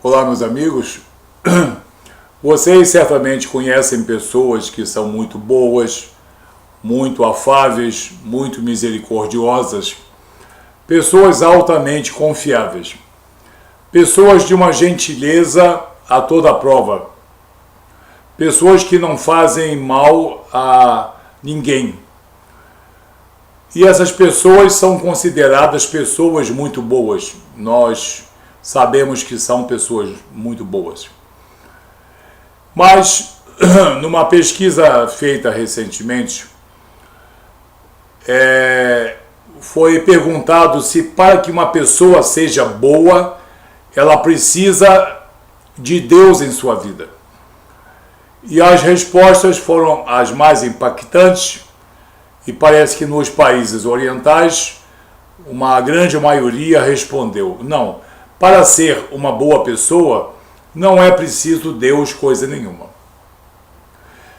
Olá, meus amigos. Vocês certamente conhecem pessoas que são muito boas, muito afáveis, muito misericordiosas, pessoas altamente confiáveis, pessoas de uma gentileza a toda prova, pessoas que não fazem mal a ninguém. E essas pessoas são consideradas pessoas muito boas. Nós sabemos que são pessoas muito boas. Mas, numa pesquisa feita recentemente, foi perguntado se para que uma pessoa seja boa, ela precisa de Deus em sua vida. E as respostas foram as mais impactantes, e parece que nos países orientais, uma grande maioria respondeu: não, para ser uma boa pessoa, não é preciso Deus coisa nenhuma.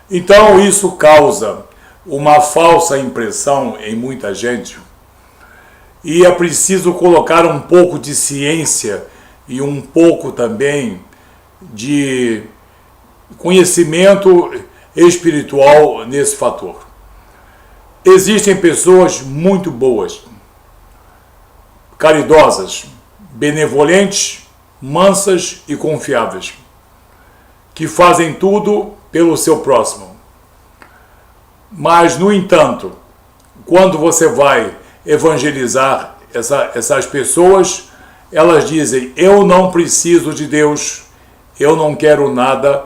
Então isso causa uma falsa impressão em muita gente, e é preciso colocar um pouco de ciência e um pouco também de conhecimento espiritual nesse fator. Existem pessoas muito boas, caridosas, benevolentes, mansas e confiáveis, que fazem tudo pelo seu próximo. Mas, no entanto, quando você vai evangelizar essas pessoas, elas dizem: eu não preciso de Deus, eu não quero nada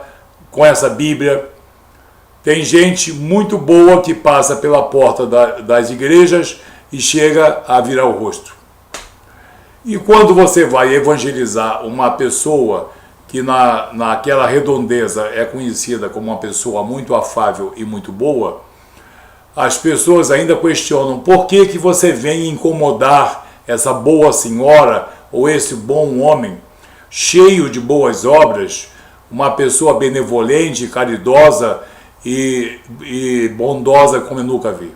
com essa Bíblia. Tem gente muito boa que passa pela porta das igrejas e chega a virar o rosto. E quando você vai evangelizar uma pessoa que naquela redondeza é conhecida como uma pessoa muito afável e muito boa, as pessoas ainda questionam: por que você vem incomodar essa boa senhora ou esse bom homem, cheio de boas obras, uma pessoa benevolente, caridosa e bondosa como eu nunca vi?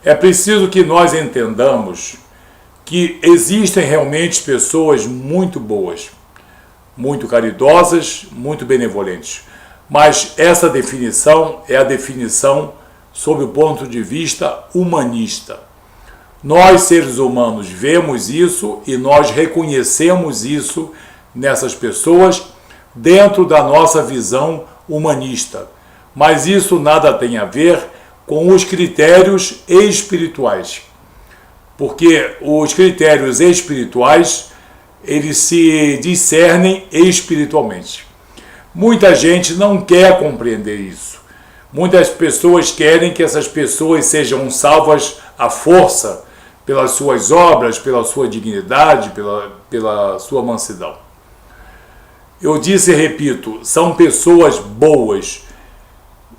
É preciso que nós entendamos que existem realmente pessoas muito boas, muito caridosas, muito benevolentes. Mas essa definição é a definição sob o ponto de vista humanista. Nós, seres humanos, vemos isso e nós reconhecemos isso nessas pessoas dentro da nossa visão humanista. Mas isso nada tem a ver com os critérios espirituais. Porque os critérios espirituais, eles se discernem espiritualmente. Muita gente não quer compreender isso. Muitas pessoas querem que essas pessoas sejam salvas à força, pelas suas obras, pela sua dignidade, pela sua mansidão. Eu disse e repito, são pessoas boas,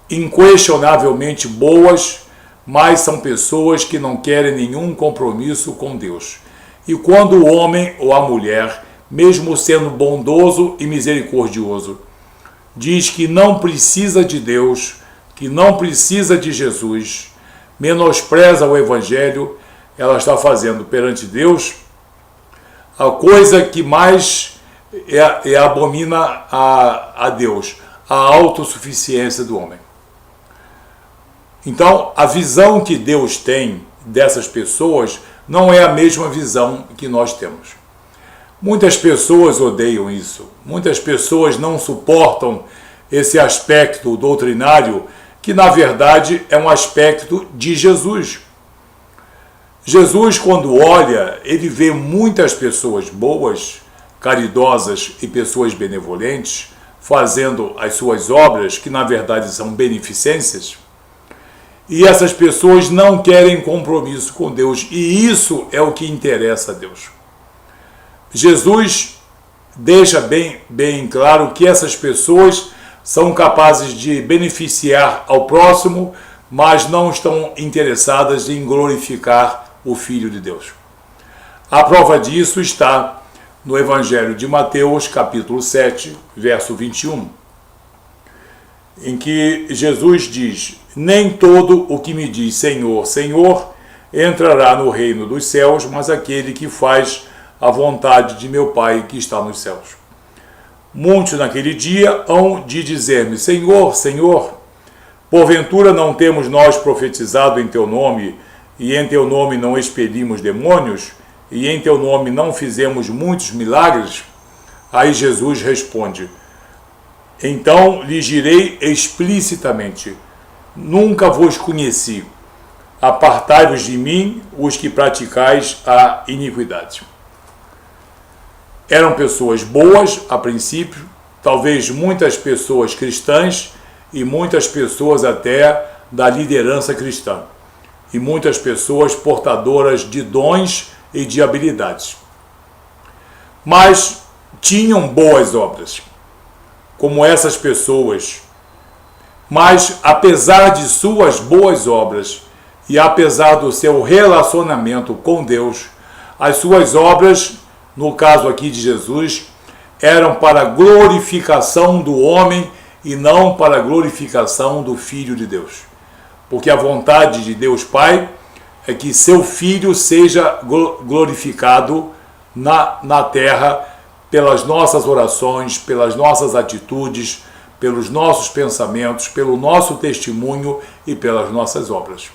inquestionavelmente boas, mas são pessoas que não querem nenhum compromisso com Deus. E quando o homem ou a mulher, mesmo sendo bondoso e misericordioso, diz que não precisa de Deus, que não precisa de Jesus, menospreza o Evangelho, ela está fazendo perante Deus a coisa que mais abomina a Deus, a autossuficiência do homem. Então, a visão que Deus tem dessas pessoas não é a mesma visão que nós temos. Muitas pessoas odeiam isso. Muitas pessoas não suportam esse aspecto doutrinário, que na verdade é um aspecto de Jesus. Jesus, quando olha, ele vê muitas pessoas boas, caridosas e pessoas benevolentes, fazendo as suas obras, que na verdade são beneficências. E essas pessoas não querem compromisso com Deus. E isso é o que interessa a Deus. Jesus deixa bem claro que essas pessoas são capazes de beneficiar ao próximo, mas não estão interessadas em glorificar o Filho de Deus. A prova disso está no Evangelho de Mateus, capítulo 7, verso 21. Em que Jesus diz: nem todo o que me diz Senhor, Senhor, entrará no reino dos céus, mas aquele que faz a vontade de meu Pai que está nos céus. Muitos naquele dia hão de dizer-me: Senhor, Senhor, porventura não temos nós profetizado em teu nome, e em teu nome não expelimos demônios, e em teu nome não fizemos muitos milagres? Aí Jesus responde: então lhes direi explicitamente: nunca vos conheci. Apartai-vos de mim, os que praticais a iniquidade. Eram pessoas boas a princípio, talvez muitas pessoas cristãs e muitas pessoas até da liderança cristã, e muitas pessoas portadoras de dons e de habilidades. Mas tinham boas obras, como essas pessoas. Mas apesar de suas boas obras e apesar do seu relacionamento com Deus, as suas obras, no caso aqui de Jesus, eram para a glorificação do homem e não para a glorificação do Filho de Deus. Porque a vontade de Deus Pai é que seu Filho seja glorificado na terra pelas nossas orações, pelas nossas atitudes, pelos nossos pensamentos, pelo nosso testemunho e pelas nossas obras.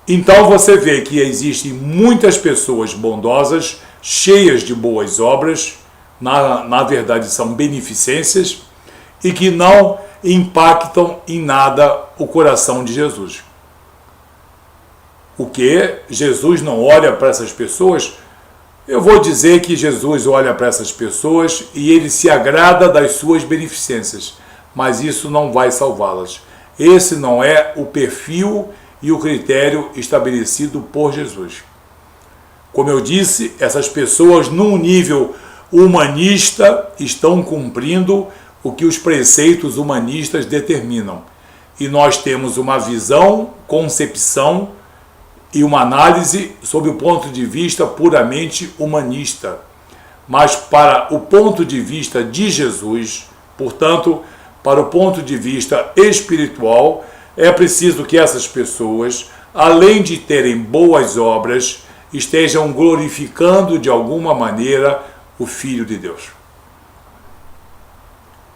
Então você vê que existem muitas pessoas bondosas, cheias de boas obras, na verdade são beneficências, e que não impactam em nada o coração de Jesus. O que? Jesus não olha para essas pessoas? Eu vou dizer que Jesus olha para essas pessoas e ele se agrada das suas beneficências, mas isso não vai salvá-las. Esse não é o perfil e o critério estabelecido por Jesus. Como eu disse, essas pessoas, num nível humanista, estão cumprindo o que os preceitos humanistas determinam. E nós temos uma visão, concepção e uma análise sob o ponto de vista puramente humanista. Mas para o ponto de vista de Jesus, portanto, para o ponto de vista espiritual, é preciso que essas pessoas, além de terem boas obras, estejam glorificando de alguma maneira o Filho de Deus.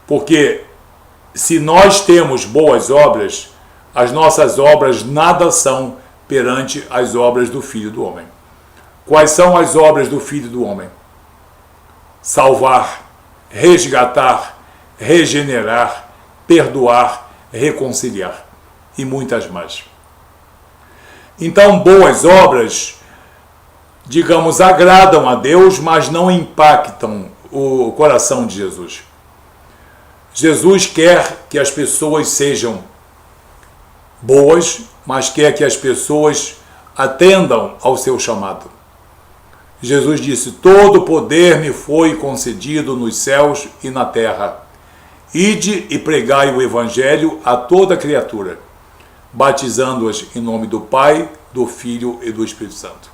Porque se nós temos boas obras, as nossas obras nada são perante as obras do Filho do Homem. Quais são as obras do Filho do Homem? Salvar, resgatar, regenerar, perdoar, reconciliar e muitas mais. Então, boas obras, digamos, agradam a Deus, mas não impactam o coração de Jesus. Jesus quer que as pessoas sejam boas, mas quer que as pessoas atendam ao seu chamado. Jesus disse: todo poder me foi concedido nos céus e na terra. Ide e pregai o evangelho a toda criatura, batizando-as em nome do Pai, do Filho e do Espírito Santo.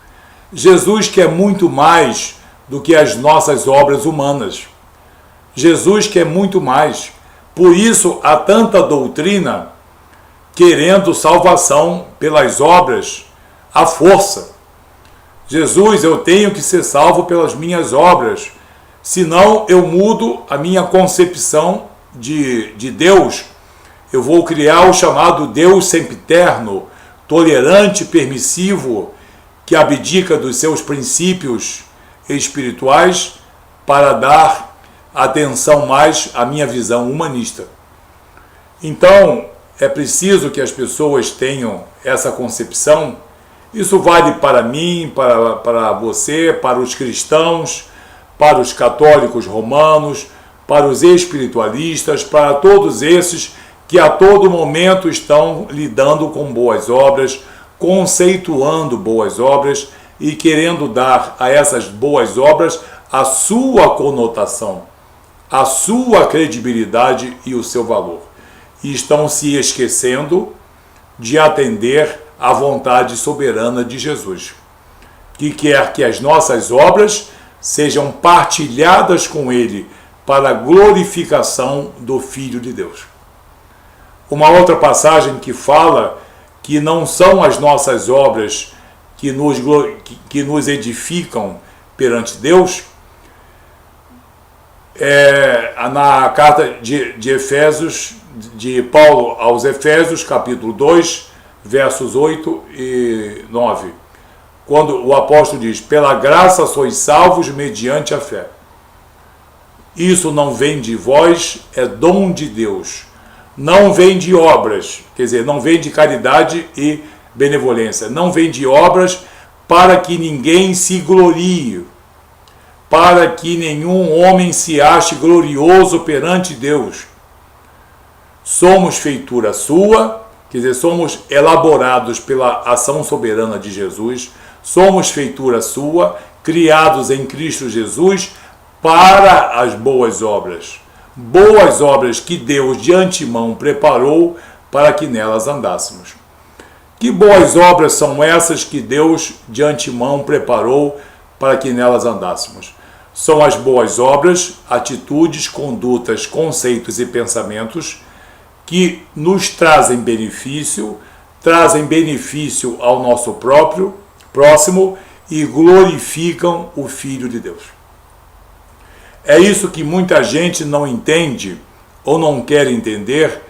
Jesus quer muito mais do que as nossas obras humanas. Jesus quer muito mais. Por isso há tanta doutrina querendo salvação pelas obras à força. Jesus, eu tenho que ser salvo pelas minhas obras, senão eu mudo a minha concepção de Deus. Eu vou criar o chamado Deus sempiterno, tolerante, permissivo, que abdica dos seus princípios espirituais para dar atenção mais à minha visão humanista. Então, é preciso que as pessoas tenham essa concepção. Isso vale para mim, para você, para os cristãos, para os católicos romanos, para os espiritualistas, para todos esses que a todo momento estão lidando com boas obras, conceituando boas obras e querendo dar a essas boas obras a sua conotação, a sua credibilidade e o seu valor. E estão se esquecendo de atender à vontade soberana de Jesus, que quer que as nossas obras sejam partilhadas com Ele para a glorificação do Filho de Deus. Uma outra passagem que fala que não são as nossas obras que nos edificam perante Deus, na carta de Efésios, de Paulo aos Efésios, capítulo 2, versos 8 e 9, quando o apóstolo diz: pela graça sois salvos mediante a fé. Isso não vem de vós, é dom de Deus. Não vem de obras, quer dizer, não vem de caridade e benevolência. Não vem de obras para que ninguém se glorie, para que nenhum homem se ache glorioso perante Deus. Somos feitura sua, quer dizer, somos elaborados pela ação soberana de Jesus, somos feitura sua, criados em Cristo Jesus para as boas obras que Deus de antemão preparou para que nelas andássemos. Que boas obras são essas que Deus de antemão preparou para que nelas andássemos? São as boas obras, atitudes, condutas, conceitos e pensamentos que nos trazem benefício ao nosso próximo e glorificam o Filho de Deus. É isso que muita gente não entende ou não quer entender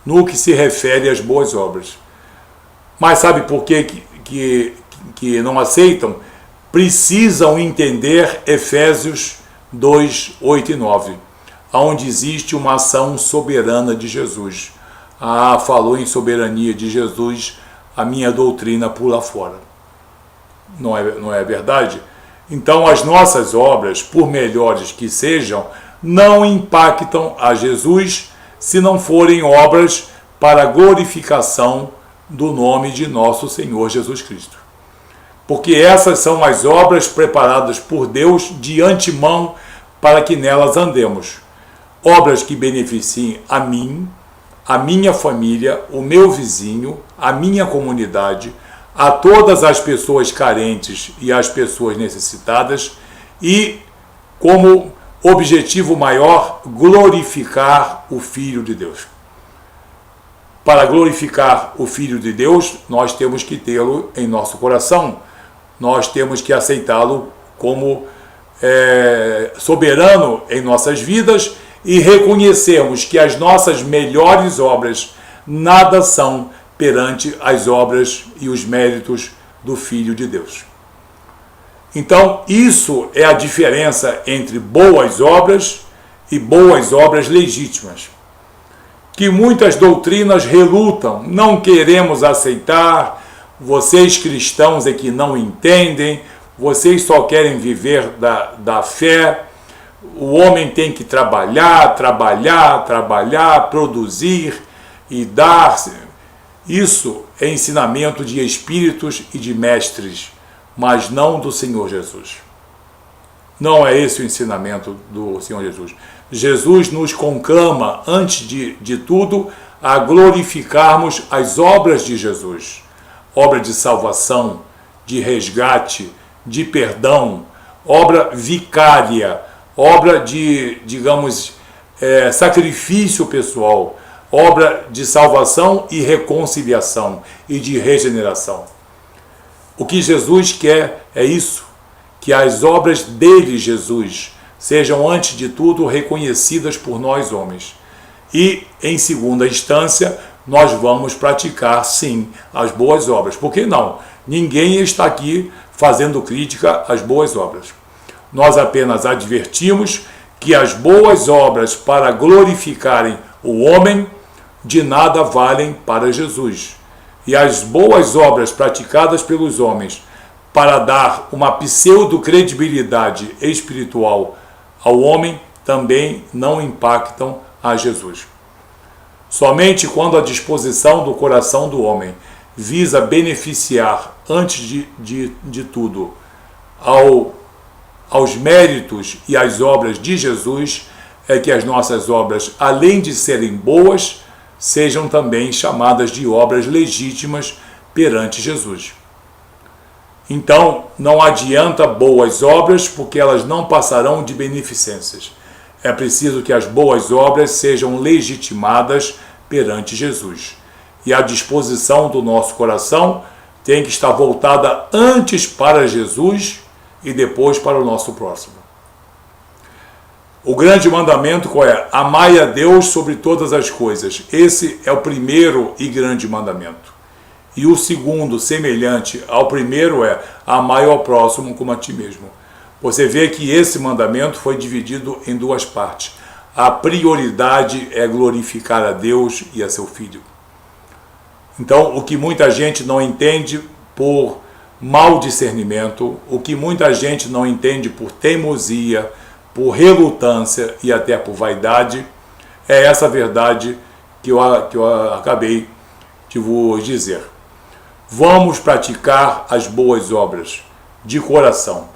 no que se refere às boas obras. Mas sabe por que não aceitam? Precisam entender Efésios 2, 8 e 9, onde existe uma ação soberana de Jesus. Falou em soberania de Jesus, a minha doutrina pula fora. Não é verdade? Então as nossas obras, por melhores que sejam, não impactam a Jesus se não forem obras para a glorificação do nome de nosso Senhor Jesus Cristo. Porque essas são as obras preparadas por Deus de antemão para que nelas andemos. Obras que beneficiem a mim, a minha família, o meu vizinho, a minha comunidade, a todas as pessoas carentes e as pessoas necessitadas e, como objetivo maior, glorificar o Filho de Deus. Para glorificar o Filho de Deus, nós temos que tê-lo em nosso coração, nós temos que aceitá-lo como soberano em nossas vidas e reconhecermos que as nossas melhores obras nada são perante as obras e os méritos do Filho de Deus. Então, isso é a diferença entre boas obras e boas obras legítimas, que muitas doutrinas relutam, não queremos aceitar, vocês cristãos é que não entendem, vocês só querem viver da fé, o homem tem que trabalhar, produzir e dar. Isso é ensinamento de espíritos e de mestres, mas não do Senhor Jesus. Não é esse o ensinamento do Senhor Jesus. Jesus nos conclama, antes de tudo, a glorificarmos as obras de Jesus. Obra de salvação, de resgate, de perdão, obra vicária, obra de, sacrifício pessoal, obra de salvação e reconciliação e de regeneração. O que Jesus quer é isso, que as obras dele, Jesus, sejam antes de tudo reconhecidas por nós homens. E, em segunda instância, nós vamos praticar, sim, as boas obras. Por que não? Ninguém está aqui fazendo crítica às boas obras. Nós apenas advertimos que as boas obras para glorificarem o homem de nada valem para Jesus. E as boas obras praticadas pelos homens para dar uma pseudo-credibilidade espiritual ao homem também não impactam a Jesus. Somente quando a disposição do coração do homem visa beneficiar, antes de tudo, aos méritos e às obras de Jesus, é que as nossas obras, além de serem boas, sejam também chamadas de obras legítimas perante Jesus. Então, não adianta boas obras, porque elas não passarão de beneficências. É preciso que as boas obras sejam legitimadas perante Jesus. E a disposição do nosso coração tem que estar voltada antes para Jesus e depois para o nosso próximo. O grande mandamento qual é? Amai a Deus sobre todas as coisas. Esse é o primeiro e grande mandamento. E o segundo, semelhante ao primeiro, é amai ao próximo como a ti mesmo. Você vê que esse mandamento foi dividido em duas partes. A prioridade é glorificar a Deus e a seu Filho. Então, o que muita gente não entende por mau discernimento, o que muita gente não entende por teimosia, por relutância e até por vaidade, é essa verdade que eu acabei de vos dizer. Vamos praticar as boas obras de coração,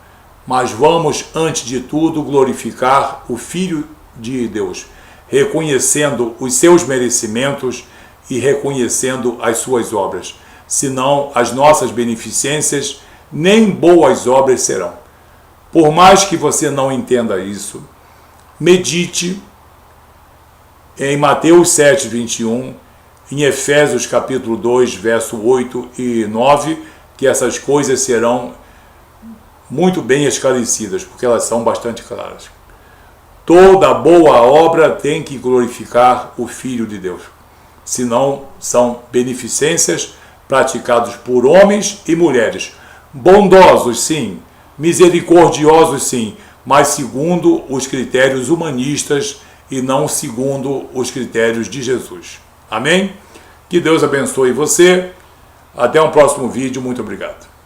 mas vamos, antes de tudo, glorificar o Filho de Deus, reconhecendo os seus merecimentos e reconhecendo as suas obras. Senão, as nossas beneficências nem boas obras serão. Por mais que você não entenda isso, medite em Mateus 7, 21, em Efésios capítulo 2, verso 8 e 9, que essas coisas serão muito bem esclarecidas, porque elas são bastante claras. Toda boa obra tem que glorificar o Filho de Deus. Senão, são beneficências praticadas por homens e mulheres. Bondosos, sim. Misericordiosos, sim. Mas segundo os critérios humanistas e não segundo os critérios de Jesus. Amém? Que Deus abençoe você. Até um próximo vídeo. Muito obrigado.